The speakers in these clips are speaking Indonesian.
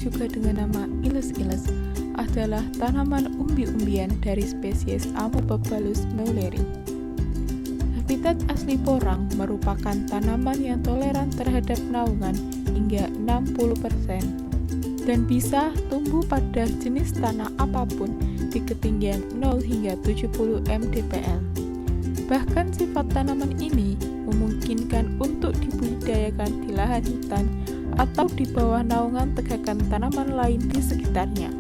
juga dengan nama iles-iles, adalah tanaman umbi-umbian dari spesies Amobabbalus meuleri. Habitat asli porang merupakan tanaman yang toleran terhadap naungan hingga 60% dan bisa tumbuh pada jenis tanah apapun di ketinggian 0 hingga 70 mdpl. Bahkan sifat tanaman ini memungkinkan untuk dibudidayakan di lahan hutan atau di bawah naungan tegakan tanaman lain di sekitarnya.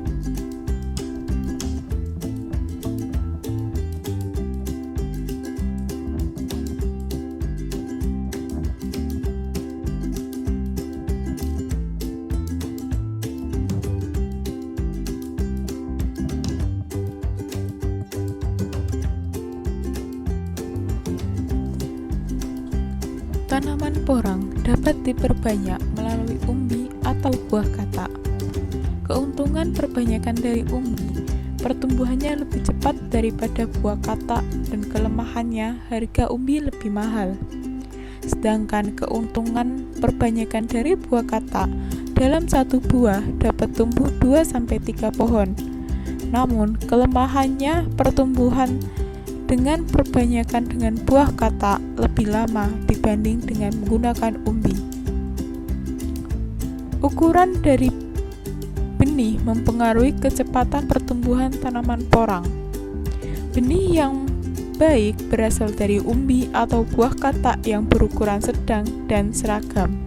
Tanaman porang dapat diperbanyak melalui umbi atau buah katak. Keuntungan perbanyakan dari umbi, pertumbuhannya lebih cepat daripada buah katak dan kelemahannya harga umbi lebih mahal. Sedangkan keuntungan perbanyakan dari buah katak, dalam satu buah dapat tumbuh 2-3 pohon. Namun kelemahannya pertumbuhan dengan perbanyakan dengan buah katak lebih lama dibanding dengan menggunakan umbi. Ukuran dari benih mempengaruhi kecepatan pertumbuhan tanaman porang. Benih yang baik berasal dari umbi atau buah katak yang berukuran sedang dan seragam.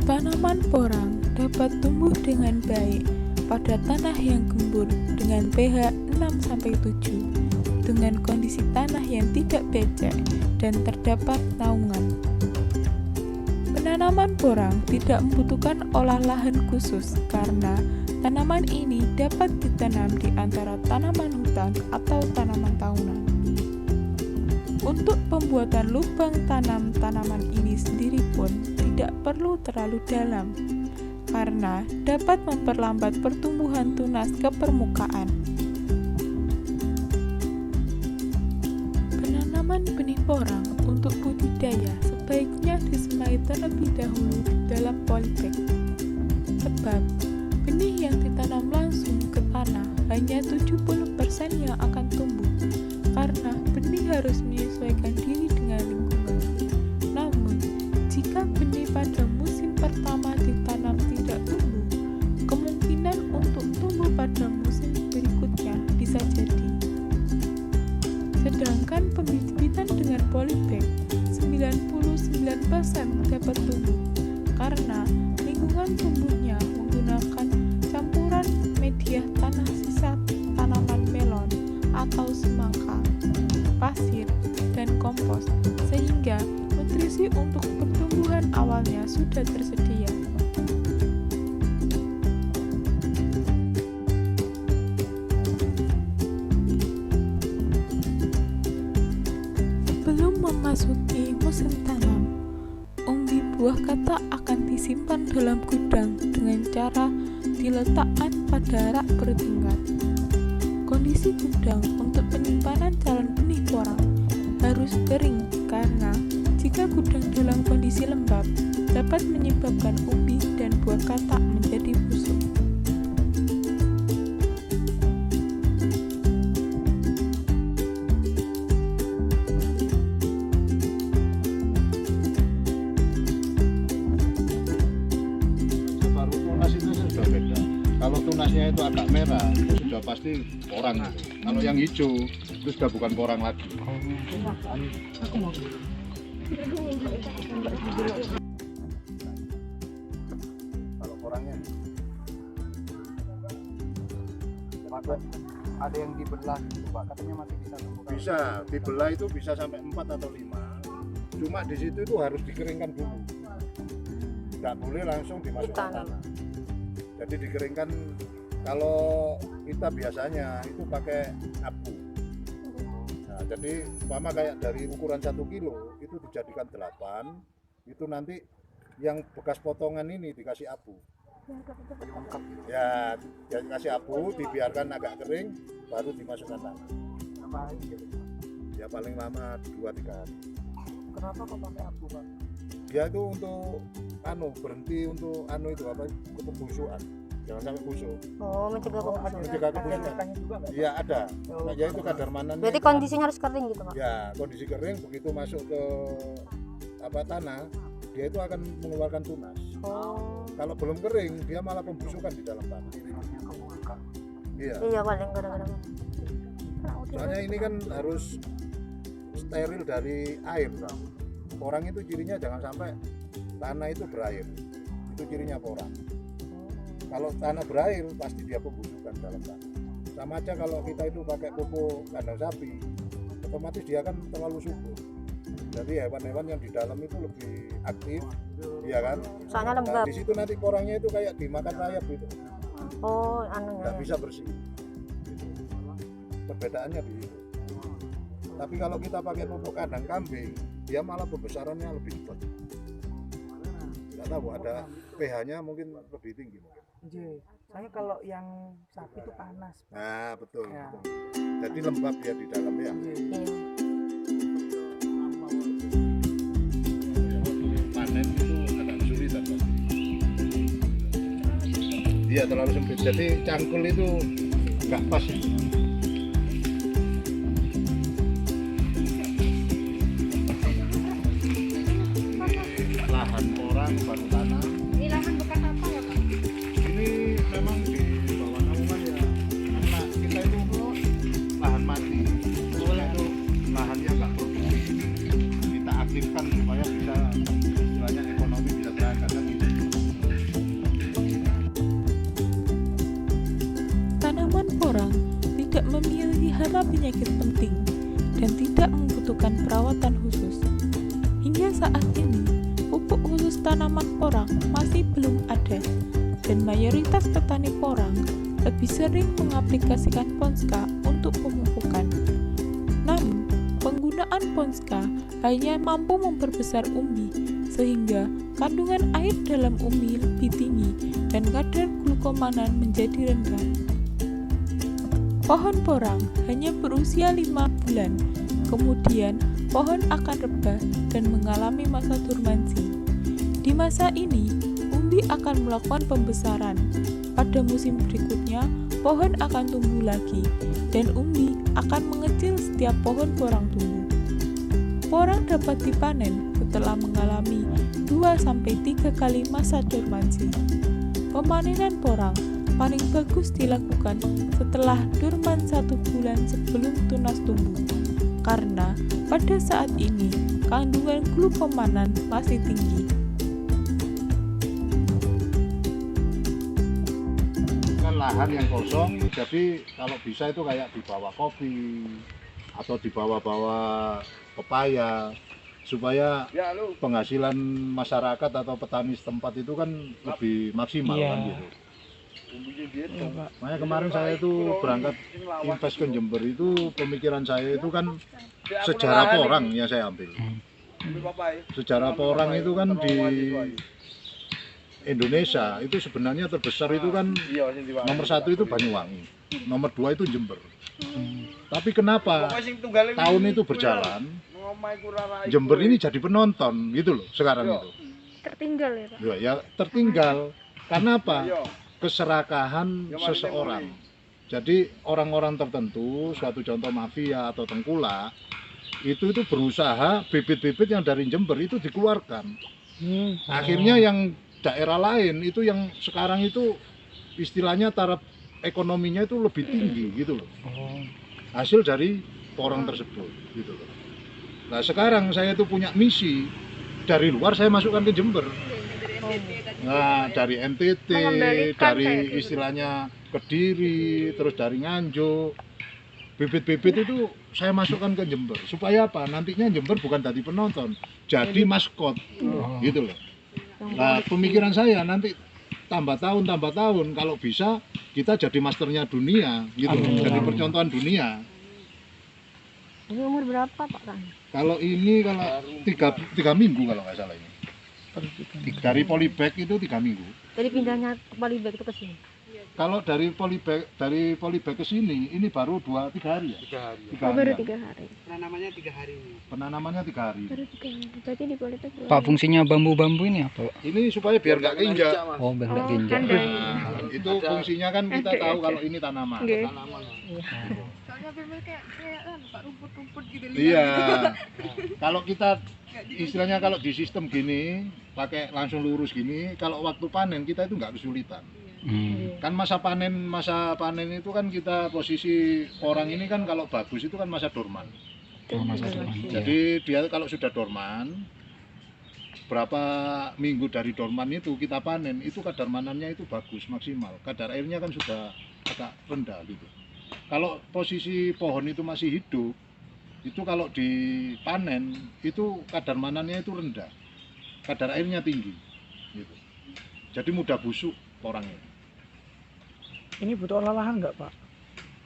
Tanaman porang dapat tumbuh dengan baik pada tanah yang gembur dengan pH 6-7, dengan kondisi tanah yang tidak becek dan terdapat naungan. Penanaman porang tidak membutuhkan olah lahan khusus karena tanaman ini dapat ditanam di antara tanaman hutan atau tanaman tahunan. Untuk pembuatan lubang tanam tanaman ini sendiri pun tidak perlu terlalu dalam, karena dapat memperlambat pertumbuhan tunas ke permukaan. Penanaman benih porang untuk budidaya sebaiknya disemai terlebih dahulu di dalam polybag, sebab benih yang ditanam langsung ke tanah hanya 70% yang akan tumbuh, karena benih harus menyesuaikan diri dengan lingkungan. Namun, jika benih pada musim pertama ditanam tidak tumbuh, kemungkinan untuk tumbuh pada musim berikutnya bisa jadi. Sedangkan pembibitan dengan polybag 99% dapat tumbuh, karena lingkungan tumbuhnya menggunakan campuran media tanah sisa tanaman melon atau semangka, pasir, dan kompos, sehingga nutrisi untuk pertumbuhan awalnya sudah tersedia. Sebelum memasuki musim tanam, umbi buah katak akan disimpan dalam gudang dengan cara diletakkan pada rak bertingkat. Kondisi gudang untuk penyimpanan calon benih porang harus kering, karena jika gudang dalam kondisi lembab dapat menyebabkan umbi dan buah katak menjadi busuk. Baru tunas itu sudah beda. Kalau tunasnya itu agak merah, itu sudah pasti porang. Kalau yang hijau itu sudah bukan porang lagi. Kalau porangnya ada yang dibelah gitu Pak, katanya masih bisa tumbuh. bisa dibelah, itu bisa sampai 4 atau 5. Cuma di situ itu harus dikeringkan dulu. Nggak boleh langsung dimasukkan tanah. Jadi dikeringkan. Kalau kita biasanya itu pakai abu. Nah, jadi umpama kayak dari ukuran 1 kilo itu dijadikan 8, itu nanti yang bekas potongan ini dikasih abu. Ya, dikasih abu, dibiarkan agak kering, baru dimasukkan tanah. berapa hari gitu? Ya paling lama 2-3 hari. Kenapa kok pakai abu, Pak? Dia itu untuk berhenti untuk itu apa, kebusukan. Jangan sampai busuk. Oh, mencegah Ada kebusukan. Mencegah kebusukan. cairannya juga nggak? Iya ada. Oh, Nah, ya itu kadar manannya. Berarti kondisinya harus kering gitu, Pak? Ya kondisi kering, begitu masuk ke tanah, dia itu akan mengeluarkan tunas. Oh. Kalau belum kering, dia malah pembusukan di dalam tanah. Iya. Iya, paling gara-gara. Soalnya ini kan harus steril dari air. Porang itu cirinya jangan sampai tanah itu berair. Itu cirinya porang. Kalau tanah berair pasti dia pembusukan dalam tanah. Sama aja kalau kita itu pakai pupuk kandang sapi, otomatis dia kan terlalu subur. Jadi hewan-hewan yang di dalam itu lebih aktif, iya kan? Soalnya Nah, lembab. di situ nanti porangnya itu kayak dimakan rayap gitu, Oh, anunya. nggak Ya. bisa bersih. Gitu. Perbedaannya di situ. Tapi kalau kita pakai pupuk kandang kambing, dia malah pembesarannya lebih cepat. Nggak tahu, ada pH-nya mungkin lebih tinggi. Iya. Soalnya kalau yang sapi itu panas. Pak. Nah betul, Ya. betul. Jadi lembab ya di dalam ya. Iya. Iya. Panen itu agak kesulitan Pak. Iya terlalu sempit, jadi cangkul itu nggak pas. Lahan orang baru tanam. Ini lahan bekas apa ya, Pak? Ini memang di bawah naungan ya, karena kita itu lahan mati, soalnya itu lahannya nggak produktif. Kita aktifkan supaya bisa istilahnya ekonomi bisa berangkat kan gitu. Tanaman porang tidak memelihara penyakit penting dan tidak membutuhkan perawatan khusus. Hingga saat ini, pupuk khusus tanaman porang masih belum ada, dan mayoritas petani porang lebih sering mengaplikasikan Ponska untuk pemupukan. Namun, penggunaan Ponska hanya mampu memperbesar umbi, sehingga kandungan air dalam umbi lebih tinggi dan kadar glukomanan menjadi rendah. Pohon porang hanya berusia 5 bulan, kemudian pohon akan rebah dan mengalami masa dormansi. Di masa ini, umbi akan melakukan pembesaran. Pada musim berikutnya, pohon akan tumbuh lagi, dan umbi akan mengecil setiap pohon porang tumbuh. Porang dapat dipanen setelah mengalami 2-3 kali masa dormansi. Pemanenan porang paling bagus dilakukan setelah dorman 1 bulan sebelum tunas tumbuh, karena pada saat ini kandungan glukomanan masih tinggi. Kan lahan yang kosong, jadi kalau bisa itu kayak di bawah kopi atau di bawah-bawah pepaya, supaya penghasilan masyarakat atau petani setempat itu kan lebih maksimal kan gitu. Makanya kemarin saya itu berangkat invest ke Jember itu, pemikiran saya itu kan sejarah porang yang saya ambil. Sejarah porang itu kan di Indonesia itu sebenarnya terbesar itu kan nomor 1 itu Banyuwangi, nomor 2 itu Jember. Tapi kenapa tahun itu berjalan, Jember ini jadi penonton gitu loh sekarang itu. Tertinggal ya, Pak? Ya tertinggal. Karena apa? Keserakahan seseorang. Jadi orang-orang tertentu, suatu contoh mafia atau tengkulak, itu berusaha bibit-bibit yang dari Jember itu dikeluarkan. Akhirnya yang daerah lain itu yang sekarang itu istilahnya taraf ekonominya itu lebih tinggi gitu loh. Hasil dari porang tersebut gitu loh. Nah sekarang saya itu punya misi, dari luar saya masukkan ke Jember. Nah dari NTT, dari istilahnya Kediri, terus dari Nganjuk, bibit-bibit itu saya masukkan ke Jember. Supaya apa? Nantinya Jember bukan jadi penonton, jadi maskot gitu loh. Nah pemikiran saya nanti tambah tahun kalau bisa kita jadi masternya dunia gitu, jadi percontohan dunia. Ini umur berapa, Pak Kang? Kalau ini kalau 3 minggu kalau nggak salah ini. Dari polybag itu 3 minggu. Jadi pindahnya ke polybag itu ke sini? Kalau dari polybag ke sini, ini baru 2-3 hari ya? 3 hari. 3 hari. Baru Ya? 3 hari. Penanamannya 3 hari ini. Penanamannya 3 hari. Baru 3 hari. Berarti di politik. Pak, fungsinya bambu-bambu ini apa, Pak? Ini supaya biar nggak kinjak. Oh, biar nggak Oh, kinjak. kandang. Nah, itu fungsinya kan kita Ada, tahu ada. kalau ini tanaman. Nggih. Tanaman. Soalnya memang kayak Pak rumput-rumput gitu. Iya. Kalau kita istilahnya kalau di sistem gini, pakai langsung lurus gini, kalau waktu panen kita itu nggak kesulitan. Kan masa panen itu kan kita posisi orang ini kan kalau bagus itu kan masa dorman. Jadi dia kalau sudah dorman, berapa minggu dari dorman itu kita panen, itu kadar manannya itu bagus, maksimal. Kadar airnya kan sudah agak rendah gitu. Kalau posisi pohon itu masih hidup, itu kalau dipanen, itu kadar manannya itu rendah. Kadar airnya tinggi. Gitu. Jadi mudah busuk porangnya. Ini butuh olah lahan nggak Pak?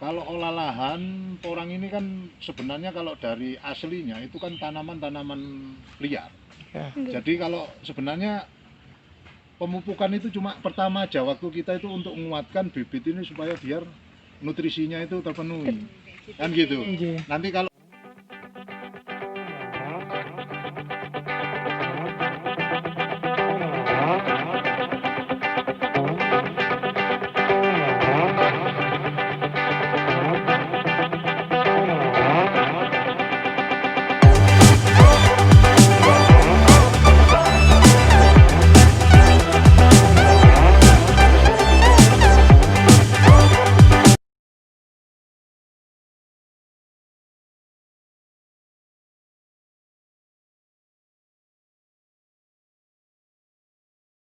Kalau olah lahan, porang ini kan sebenarnya kalau dari aslinya itu kan tanaman-tanaman liar. Ya. Jadi kalau sebenarnya pemupukan itu cuma pertama aja waktu kita itu untuk menguatkan bibit ini supaya biar nutrisinya itu terpenuhi. Kan gitu. Iya. Nanti kalau